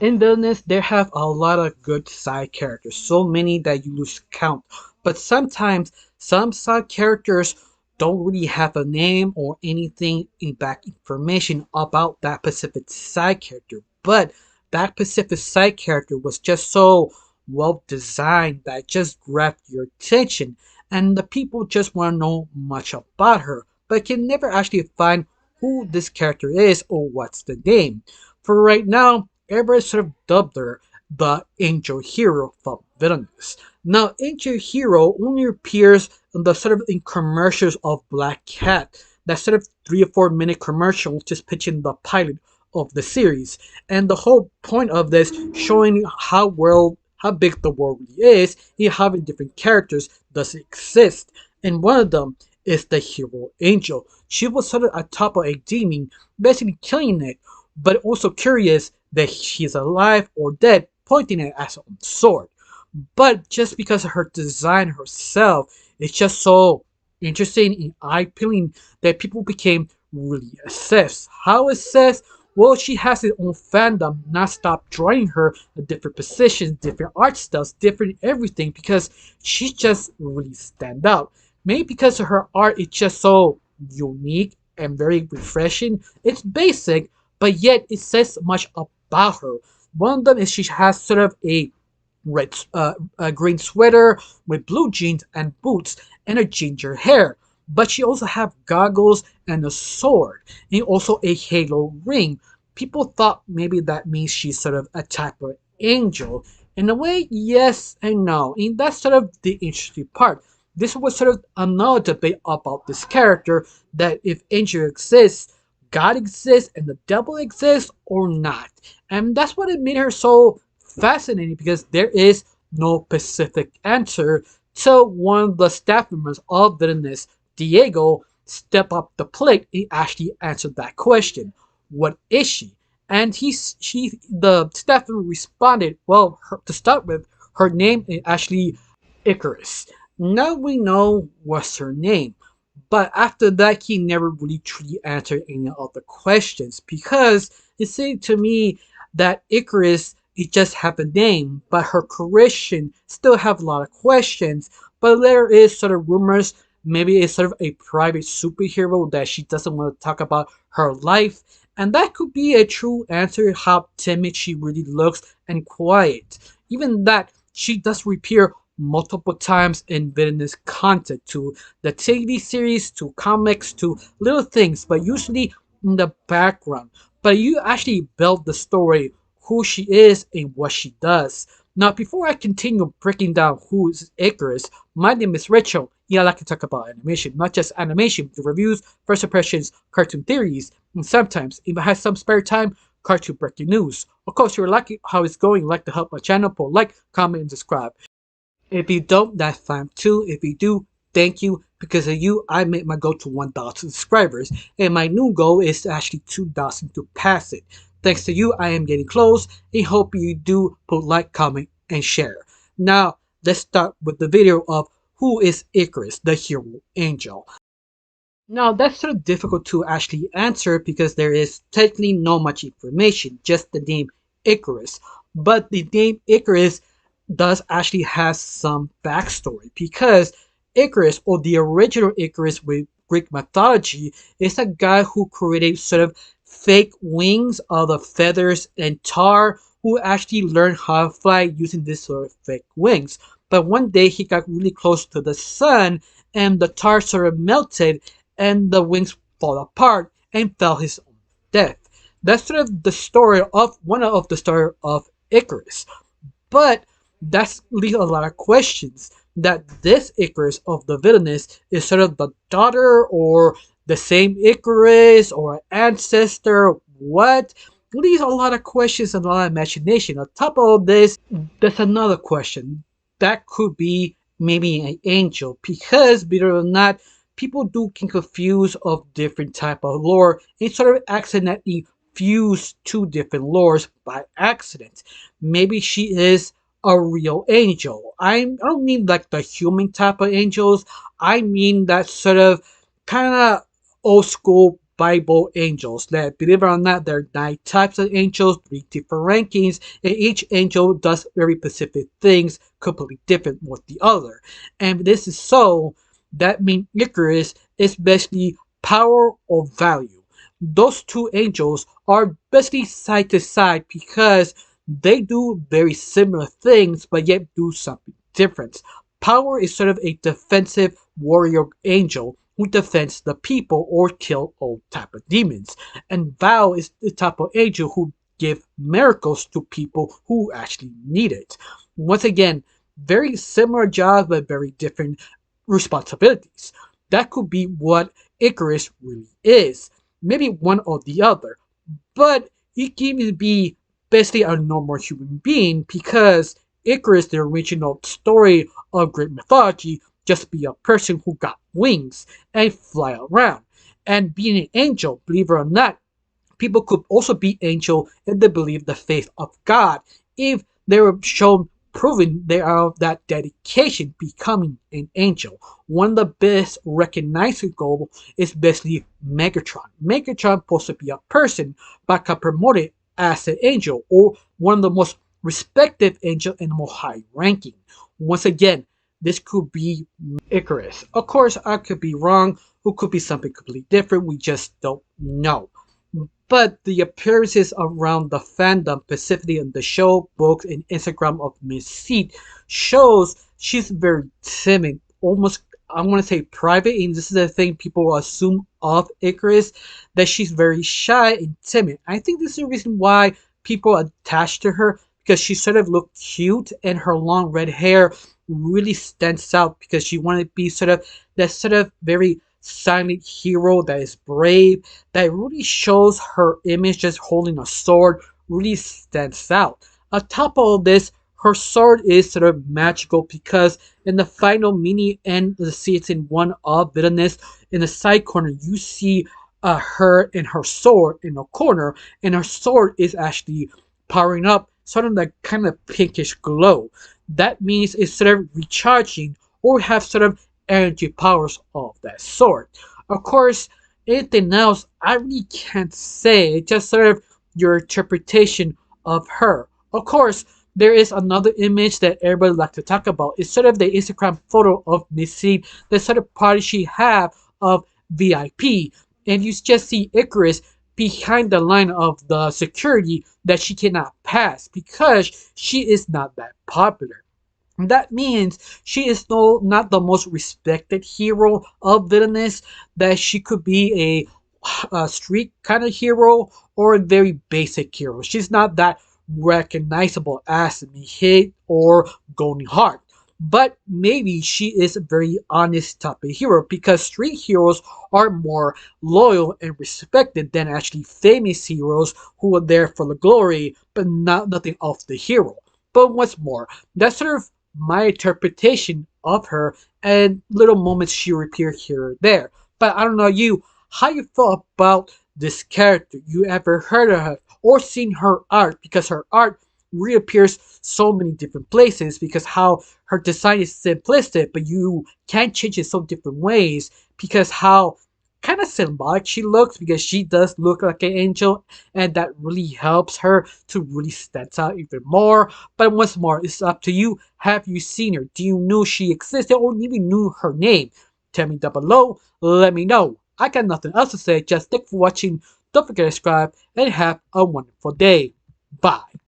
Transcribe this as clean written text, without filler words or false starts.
In Villainous, they have a lot of good side characters, so many that you lose count. But sometimes some side characters don't really have a name or anything in back information about that specific side character. But that specific side character was just so well designed that it just grabbed your attention, and the people just want to know much about her, but can never actually find who this character is or what's the name. For right now, everybody sort of dubbed her the Angel Hero from Villainous. Now, Angel Hero only appears in the sort of in commercials of Black Cat. That sort of 3 or 4 minute commercial just pitching the pilot of the series. And the whole point of this showing how big the world really is and how many different characters does exist. And one of them is the hero Angel. She was sort of atop of a demon, basically killing it, but also curious that she's alive or dead, pointing it as a sword. But just because of her design herself, it's just so interesting and eye-appealing that people became really obsessed. How obsessed? Well, she has her own fandom, not stop drawing her at different positions, different art styles, different everything, because she just really stand out. Maybe because of her art, it's just so unique and very refreshing. It's basic, but yet it says much about her. One of them is she has sort of a green sweater with blue jeans and boots and a ginger hair. But she also have goggles and a sword and also a halo ring. People thought maybe that means she's sort of a type of angel. In a way, yes and no. And that's sort of the interesting part. This was sort of another debate about this character that if angel exists, God exists and the devil exists or not. And that's what it made her so fascinating because there is no specific answer. So one of the staff members of Villainous, Diego, stepped up the plate and actually answered that question. What is she? And the staff member responded, well, to start with, her name is actually Icarus. Now we know what's her name. But after that, he never really truly answered any of the questions because it seemed to me that Icarus it just have a name, but her creation still have a lot of questions. But there is sort of rumors maybe it's sort of a private superhero that she doesn't want to talk about her life, and that could be a true answer how timid she really looks and quiet. Even that she does appear multiple times in Villainous content to the TV series, to comics, to little things, but usually in the background. But you actually build the story, who she is and what she does. Now, before I continue breaking down who is Icarus, my name is Rachel. Yeah, I like to talk about animation, not just animation, the reviews, first impressions, cartoon theories, and sometimes, if I have some spare time, cartoon breaking news. Of course, if you're liking how it's going, like to help my channel, put like, comment, and subscribe. If you don't, that's fine too. If you do, thank you. Because of you, I made my goal to 1,000 subscribers. And my new goal is actually 2,000 to pass it. Thanks to you, I am getting close. I hope you do put like, comment, and share. Now, let's start with the video of who is Icarus, the hero angel. Now, that's sort of difficult to actually answer because there is technically not much information, just the name Icarus. But the name Icarus does actually has some backstory because Icarus, or the original Icarus with Greek mythology, is a guy who created sort of fake wings out of feathers and tar, who actually learned how to fly using this sort of fake wings. But one day he got really close to the sun and the tar sort of melted and the wings fall apart and fell his own death. That's sort of the story of one of the story of Icarus. But that's leaves a lot of questions that this Icarus of the Villainous is sort of the daughter or the same Icarus or ancestor. What? Leaves a lot of questions and a lot of imagination. On top of this, there's another question. That could be maybe an angel because believe it or not, people do get confused of different type of lore and sort of accidentally fuse two different lores by accident. Maybe she is a real angel. I don't mean like the human type of angels. I mean that sort of kind of old school Bible angels. That, believe it or not, there are 9 types of angels, 3 different rankings, and each angel does very specific things, completely different with the other. And this is so that means Icarus is basically power or value. Those 2 angels are basically side to side because they do very similar things, but yet do something different. Power is sort of a defensive warrior angel who defends the people or kill all type of demons. And Val is the type of angel who give miracles to people who actually need it. Once again, very similar jobs but very different responsibilities. That could be what Icarus really is. Maybe one or the other. But he can even be basically a normal human being because Icarus, the original story of Greek mythology, just be a person who got wings and fly around. And being an angel, believe it or not, people could also be angel if they believe the faith of God. If they were shown proven they are of that dedication becoming an angel. One of the best recognizable is basically Megatron. Megatron supposed to be a person but got promoted as an angel or one of the most respected angel and more high ranking. Once again, this could be Icarus. Of course, I could be wrong. Who could be something completely different? We just don't know. But the appearances around the fandom, specifically in the show, books, and Instagram of Miss Seed, shows she's very timid, almost I want to say private, and this is the thing people assume of Icarus, that she's very shy and timid. I think this is the reason why people attach to her because she sort of looked cute and her long red hair really stands out because she wanted to be sort of that sort of very silent hero that is brave, that really shows her image just holding a sword really stands out. On top of all this, her sword is sort of magical because in the final mini end of the season 1 of Villainous, in the side corner you see her and her sword in a corner, and her sword is actually powering up sort of like kind of pinkish glow. That means it's sort of recharging or have sort of energy powers of that sort. Of course, anything else I really can't say. It's just sort of your interpretation of her. Of course, there is another image that everybody like to talk about. It's sort of the Instagram photo of Missy, the sort of party she have of VIP, and you just see Icarus behind the line of the security that she cannot pass because she is not that popular. That means she is not the most respected hero of Villainous, that she could be a street kind of hero or a very basic hero. She's not that recognizable as Mihit or goldheart. But maybe she is a very honest type of hero because street heroes are more loyal and respected than actually famous heroes who are there for the glory but not nothing of the hero. But what's more, that's sort of my interpretation of her and little moments she appear here or there. But I don't know you, how you feel about this character. You ever heard of her or seen her art? Because her art reappears so many different places because how her design is simplistic, but you can change it so different ways because how kind of symbolic she looks because she does look like an angel and that really helps her to really stand out even more. But once more, it's up to you. Have you seen her? Do you know she existed or even knew her name? Tell me down below. Let me know. I got nothing else to say. Just thanks for watching. Don't forget to subscribe and have a wonderful day. Bye.